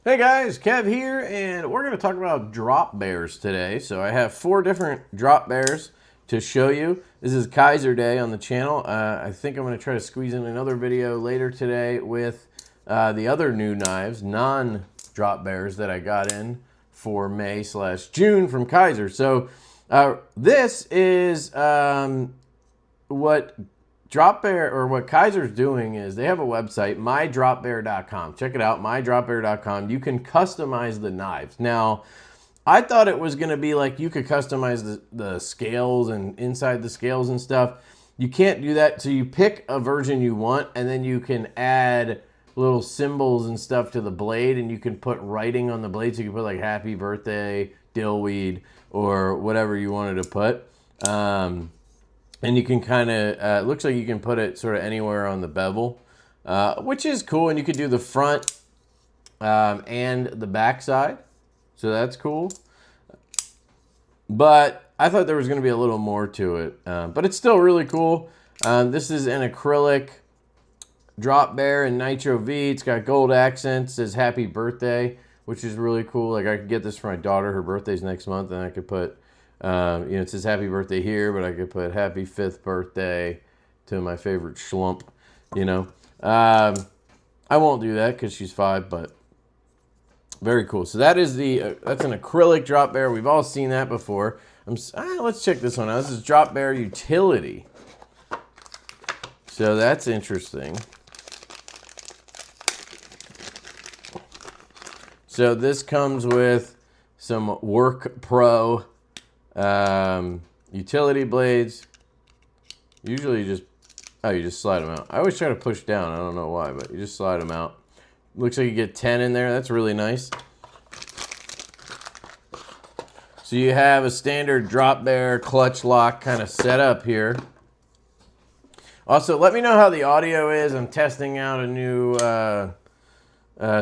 Hey guys, Kev here, and we're going to talk about drop bears today. So I have 4 different drop bears to show you. This is Kizer Day on the channel. I think I'm going to try to squeeze in another video later today with the other new knives, non-drop bears that I got in for May/June from Kizer. So this is what Drop Bear, or what Kizer's doing, is they have a website, mydropbear.com. Check it out, mydropbear.com. You can customize the knives. Now, I thought it was going to be like you could customize the scales and inside the scales and stuff. You can't do that. So you pick a version you want, and then you can add little symbols and stuff to the blade, and you can put writing on the blade. So you can put like happy birthday, dillweed, or whatever you wanted to put. And you can kind of, it looks like you can put it sort of anywhere on the bevel, which is cool. And you could do the front and the back side. So that's cool. But I thought there was going to be a little more to it. But it's still really cool. This is an acrylic drop bear in Nitro V. It's got gold accents, says happy birthday, which is really cool. Like I could get this for my daughter. Her birthday's next month, and I could put... it says happy birthday here, but I could put happy 5th birthday to my favorite schlump, I won't do that because she's 5, but very cool. So that is that's an acrylic drop bear. We've all seen that before. Let's check this one out. This is drop bear utility. So that's interesting. So this comes with some Work Pro utility blades. Usually you just slide them out. I always try to push down. I don't know why, but you just slide them out. Looks like you get 10 in there. That's really nice. So you have a standard drop bear clutch lock kind of setup here. Also, let me know how the audio is. I'm testing out a new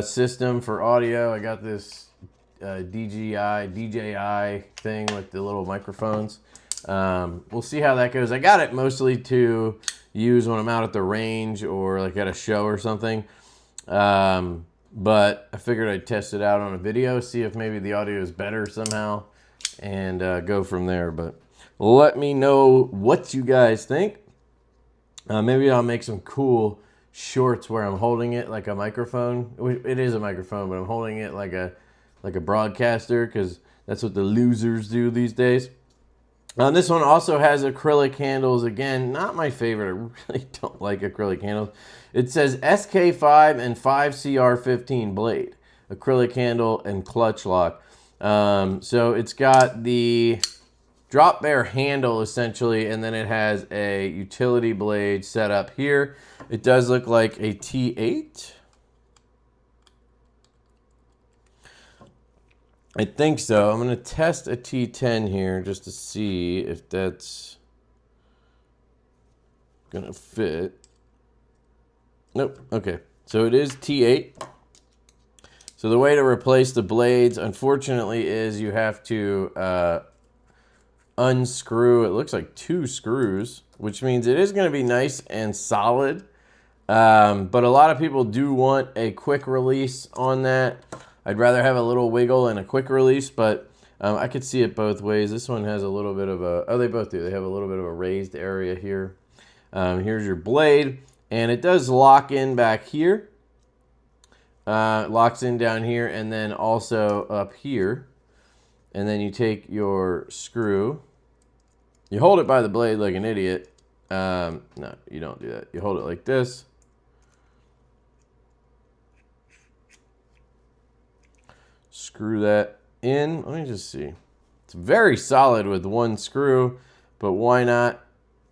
system for audio. I got this DJI thing with the little microphones. We'll see how that goes. I got it mostly to use when I'm out at the range or like at a show or something. But I figured I'd test it out on a video, see if maybe the audio is better somehow, and go from there. But let me know what you guys think. Maybe I'll make some cool shorts where I'm holding it like a microphone. It is a microphone, but I'm holding it like a broadcaster, because that's what the losers do these days. This one also has acrylic handles. Again, not my favorite. I really don't like acrylic handles. It says SK5 and 5CR15 blade, acrylic handle and clutch lock. So it's got the drop bear handle essentially, and then it has a utility blade set up here. It does look like a T8. I think so. I'm going to test a T10 here just to see if that's going to fit. Nope. Okay. So it is T8. So the way to replace the blades, unfortunately, is you have to unscrew, it looks like 2 screws, which means it is going to be nice and solid. But a lot of people do want a quick release on that. I'd rather have a little wiggle and a quick release, but I could see it both ways. This one has a little bit of a, oh, they both do. They have a little bit of a raised area here. Here's your blade, and it does lock in back here. Locks in down here, and then also up here. And then you take your screw. You hold it by the blade like an idiot. No, you don't do that. You hold it like this. Screw that in. Let me just see. It's very solid with 1 screw, but why not,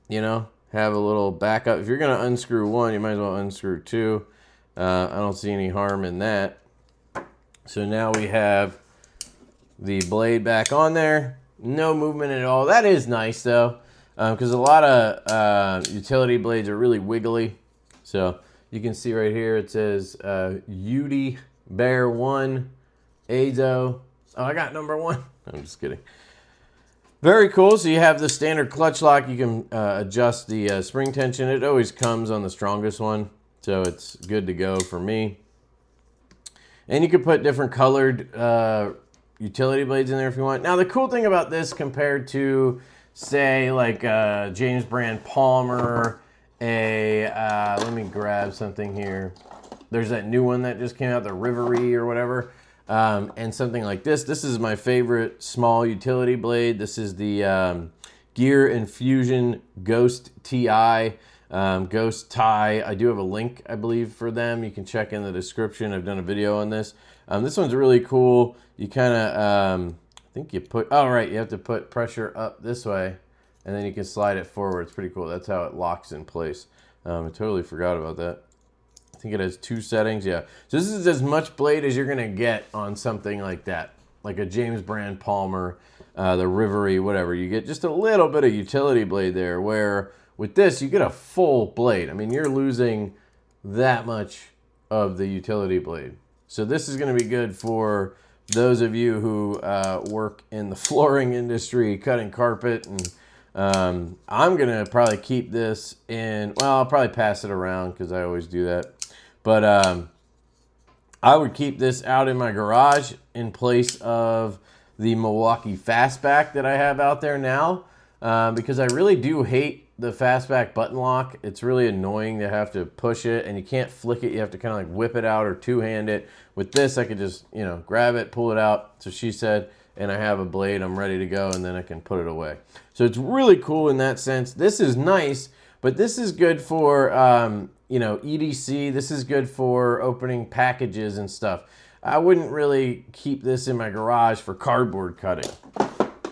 have a little backup? If you're going to unscrew 1, you might as well unscrew 2. I don't see any harm in that. So now we have the blade back on there. No movement at all. That is nice, though, because a lot of utility blades are really wiggly. So you can see right here it says UD Bear 1 Azo. Oh, I got number 1. I'm just kidding. Very cool. So you have the standard clutch lock. You can adjust the spring tension. It always comes on the strongest one, so it's good to go for me. And you could put different colored utility blades in there if you want. Now, the cool thing about this compared to, say, like James Brand Palmer, let me grab something here. There's that new one that just came out, the Rivery or whatever, and something like this. This is my favorite small utility blade. This is the Geeone Fusion Ghost TI, Ghost Tie. I do have a link, I believe, for them. You can check in the description. I've done a video on this. This one's really cool. You kind of, I think you put, oh, right, you have to put pressure up this way, and then you can slide it forward. It's pretty cool. That's how it locks in place. I totally forgot about that. I think it has 2 settings, yeah. So this is as much blade as you're gonna get on something like that, like a James Brand Palmer, the Rivery, whatever. You get just a little bit of utility blade there, where with this, you get a full blade. I mean, you're losing that much of the utility blade. So this is gonna be good for those of you who work in the flooring industry, cutting carpet, and I'm gonna probably keep this in, well, I'll probably pass it around because I always do that. But I would keep this out in my garage in place of the Milwaukee Fastback that I have out there now, because I really do hate the Fastback button lock. It's really annoying to have to push it, and you can't flick it. You have to kind of like whip it out or two-hand it. With this, I could just, you know, grab it, pull it out, so she said, and I have a blade. I'm ready to go, and then I can put it away. So it's really cool in that sense. This is nice, but this is good for, you know, EDC. This is good for opening packages and stuff. I wouldn't really keep this in my garage for cardboard cutting,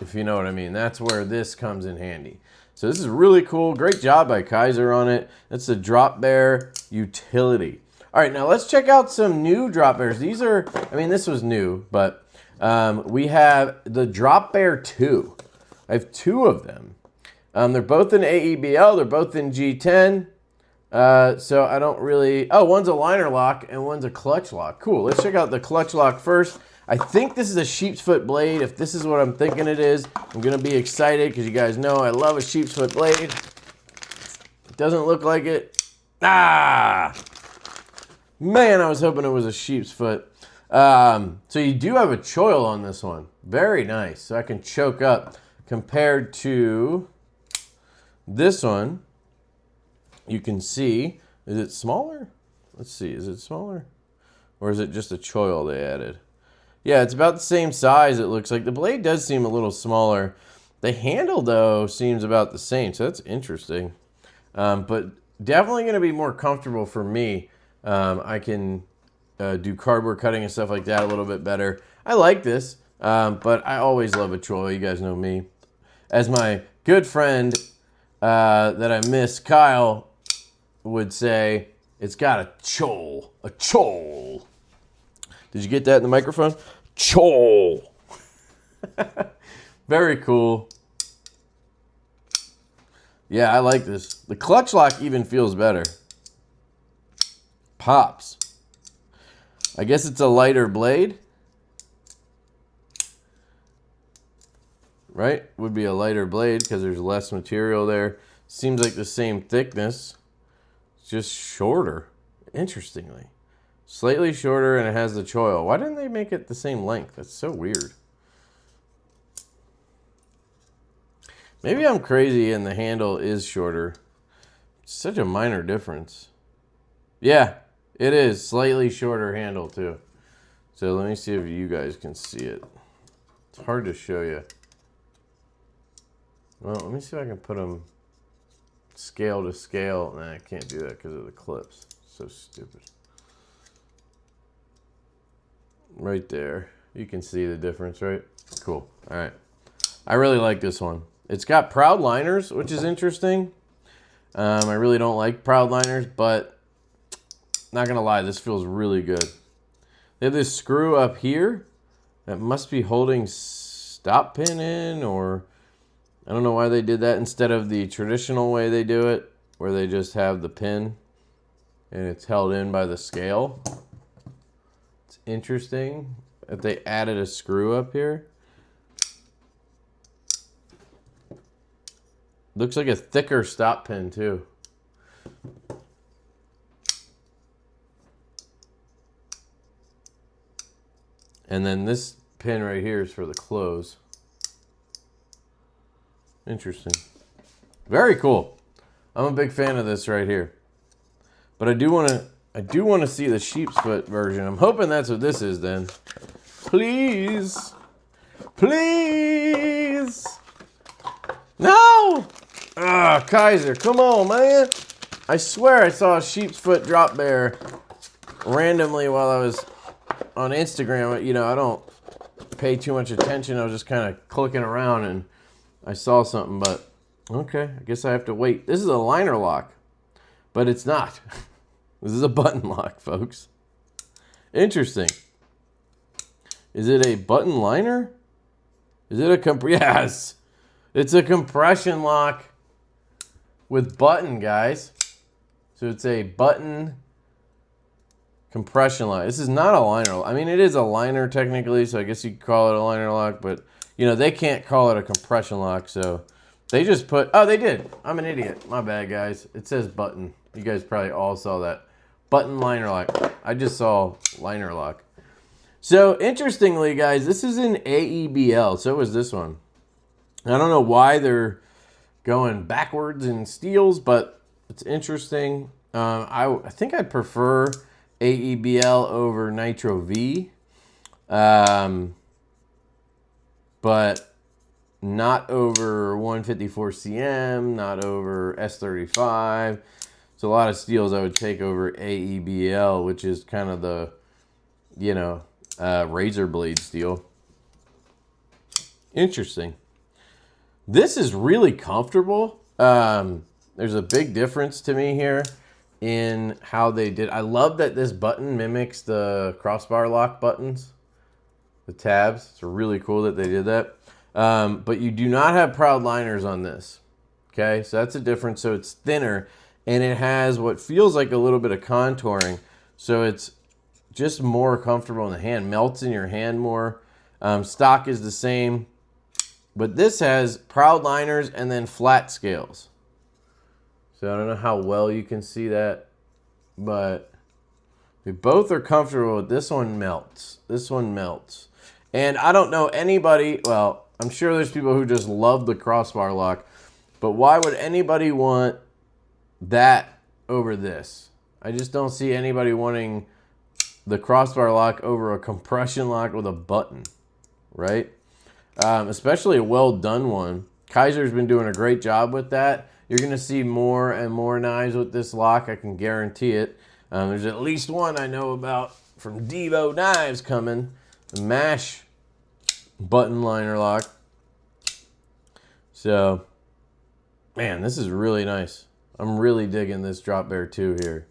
if you know what I mean. That's where this comes in handy. So this is really cool. Great job by Kizer on it. That's the Drop Bear Utility. All right, now let's check out some new Drop Bears. These are, I mean, this was new, but we have the Drop Bear 2. I have 2 of them. They're both in AEBL. They're both in G10. So I don't really, oh, one's a liner lock and one's a clutch lock. Cool, let's check out the clutch lock first. I think this is a sheep's foot blade. If this is what I'm thinking it is, I'm gonna be excited because you guys know I love a sheep's foot blade. It doesn't look like it. Ah! Man, I was hoping it was a sheep's foot. So you do have a choil on this one. Very nice, so I can choke up. Compared to this one, you can see, is it smaller? Let's see, is it smaller? Or is it just a choil they added? Yeah, it's about the same size, it looks like. The blade does seem a little smaller. The handle, though, seems about the same, so that's interesting. But definitely going to be more comfortable for me. I can do cardboard cutting and stuff like that a little bit better. I like this, but I always love a choil. You guys know me. As my good friend that I miss, Kyle, would say, it's got a chol. A chol. Did you get that in the microphone? Chol. Very cool. Yeah, I like this. The clutch lock even feels better. Pops. I guess it's a lighter blade. Right? Would be a lighter blade because there's less material there. Seems like the same thickness. It's just shorter, interestingly. Slightly shorter, and it has the choil. Why didn't they make it the same length? That's so weird. Maybe I'm crazy and the handle is shorter. It's such a minor difference. Yeah, it is. Slightly shorter handle, too. So let me see if you guys can see it. It's hard to show you. Well, let me see if I can put them scale to scale. Nah, I can't do that because of the clips. So stupid. Right there. You can see the difference, right? Cool. All right. I really like this one. It's got proud liners, which is interesting. I really don't like proud liners, but not going to lie, this feels really good. They have this screw up here that must be holding stop pin in, or I don't know why they did that instead of the traditional way they do it, where they just have the pin and it's held in by the scale. It's interesting that they added a screw up here. Looks like a thicker stop pin too. And then this pin right here is for the close. Interesting. Very cool. I'm a big fan of this right here. But I do want to see the sheep's foot version. I'm hoping that's what this is then. Please. Please. No! Ah, Kizer, come on, man. I swear I saw a sheep's foot drop bear randomly while I was on Instagram. You know, I don't pay too much attention. I was just kind of clicking around and I saw something, but okay, I guess I have to wait. This is a liner lock, but it's not. This is a button lock, folks. Interesting. Is it a button liner? Is it a yes. It's a compression lock with button, guys. So it's a button compression lock. This is not a liner. I mean, it is a liner technically, so I guess you could call it a liner lock, but you know, they can't call it a compression lock, so they just put, oh, they did. I'm an idiot. My bad, guys. It says button. You guys probably all saw that. Button liner lock. I just saw liner lock. So, interestingly, guys, this is in AEBL. So is this one. I don't know why they're going backwards in steels, but it's interesting. I think I'd prefer AEBL over Nitro V. But not over 154 CM, not over S35. So a lot of steels I would take over AEBL, which is kind of the, you know, razor blade steel. Interesting. This is really comfortable. There's a big difference to me here in how they did. I love that this button mimics the crossbar lock buttons, the tabs. It's really cool that they did that. But you do not have proud liners on this. Okay, so that's a difference. So it's thinner and it has what feels like a little bit of contouring. So it's just more comfortable in the hand, melts in your hand more. Stock is the same, but this has proud liners and then flat scales. So I don't know how well you can see that, but they both are comfortable. This one melts. This one melts. And I don't know anybody, well, I'm sure there's people who just love the crossbar lock, but why would anybody want that over this? I just don't see anybody wanting the crossbar lock over a compression lock with a button, right? Especially a well done one. Kizer's been doing a great job with that. You're going to see more and more knives with this lock, I can guarantee it. There's at least one I know about from Divo Knives coming, the MASH button liner lock. So, man, this is really nice. I'm really digging this Drop Bear 2 here.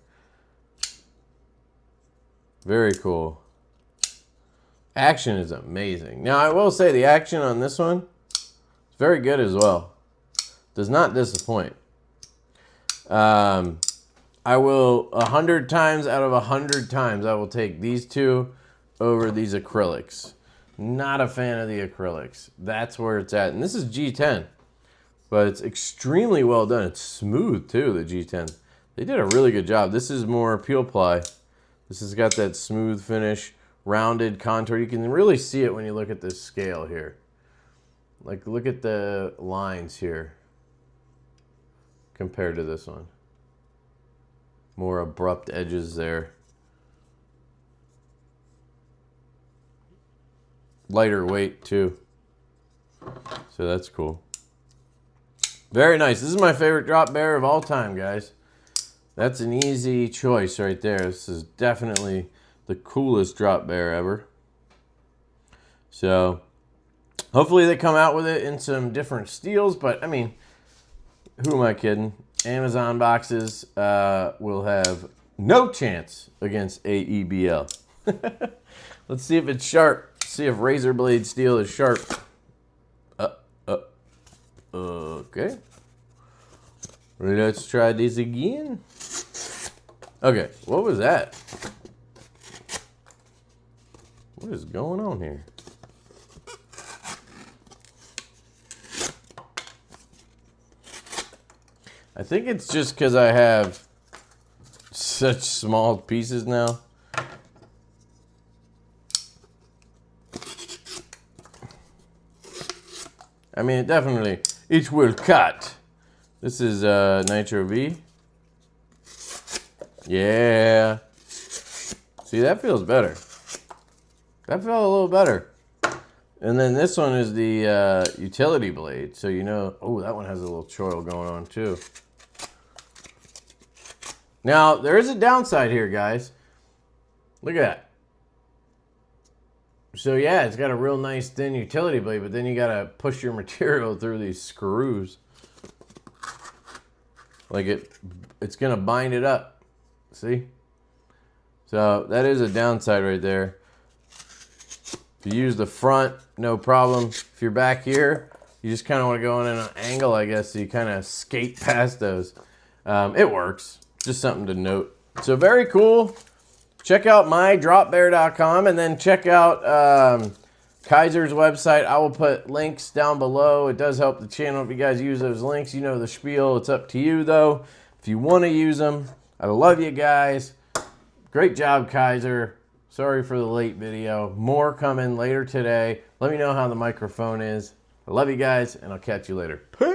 Very cool. Action is amazing. Now, I will say the action on this one is very good as well. Does not disappoint. I will 100 times out of 100 times, I will take these two over these acrylics. Not a fan of the acrylics. That's where it's at. And this is G10, but it's extremely well done. It's smooth too, the G10. They did a really good job. This is more peel ply. This has got that smooth finish, rounded contour. You can really see it when you look at this scale here. Like, look at the lines here compared to this one. More abrupt edges there. Lighter weight too. So that's cool. Very nice. This is my favorite drop bear of all time, guys. That's an easy choice right there. This is definitely the coolest drop bear ever. So hopefully they come out with it in some different steels, but I mean, who am I kidding? Amazon boxes will have no chance against AEBL. Let's see if it's sharp. See if razor blade steel is sharp. Okay. Let's try this again. Okay, what was that? What is going on here? I think it's just because I have such small pieces now. I mean, it definitely, each will cut. This is Nitro V. Yeah. See, that feels better. That felt a little better. And then this one is the utility blade. So you know, oh, that one has a little choil going on too. Now, there is a downside here, guys. Look at that. So yeah, it's got a real nice thin utility blade, but then you gotta push your material through these screws. Like it's gonna bind it up. See? So that is a downside right there. If you use the front, no problem. If you're back here, you just kind of want to go in an angle, I guess, so you kind of skate past those. It works. Just something to note. So very cool. Check out mydropbear.com and then check out Kizer's website. I will put links down below. It does help the channel if you guys use those links. You know the spiel. It's up to you, though. If you want to use them, I love you guys. Great job, Kizer. Sorry for the late video. More coming later today. Let me know how the microphone is. I love you guys, and I'll catch you later. Peace.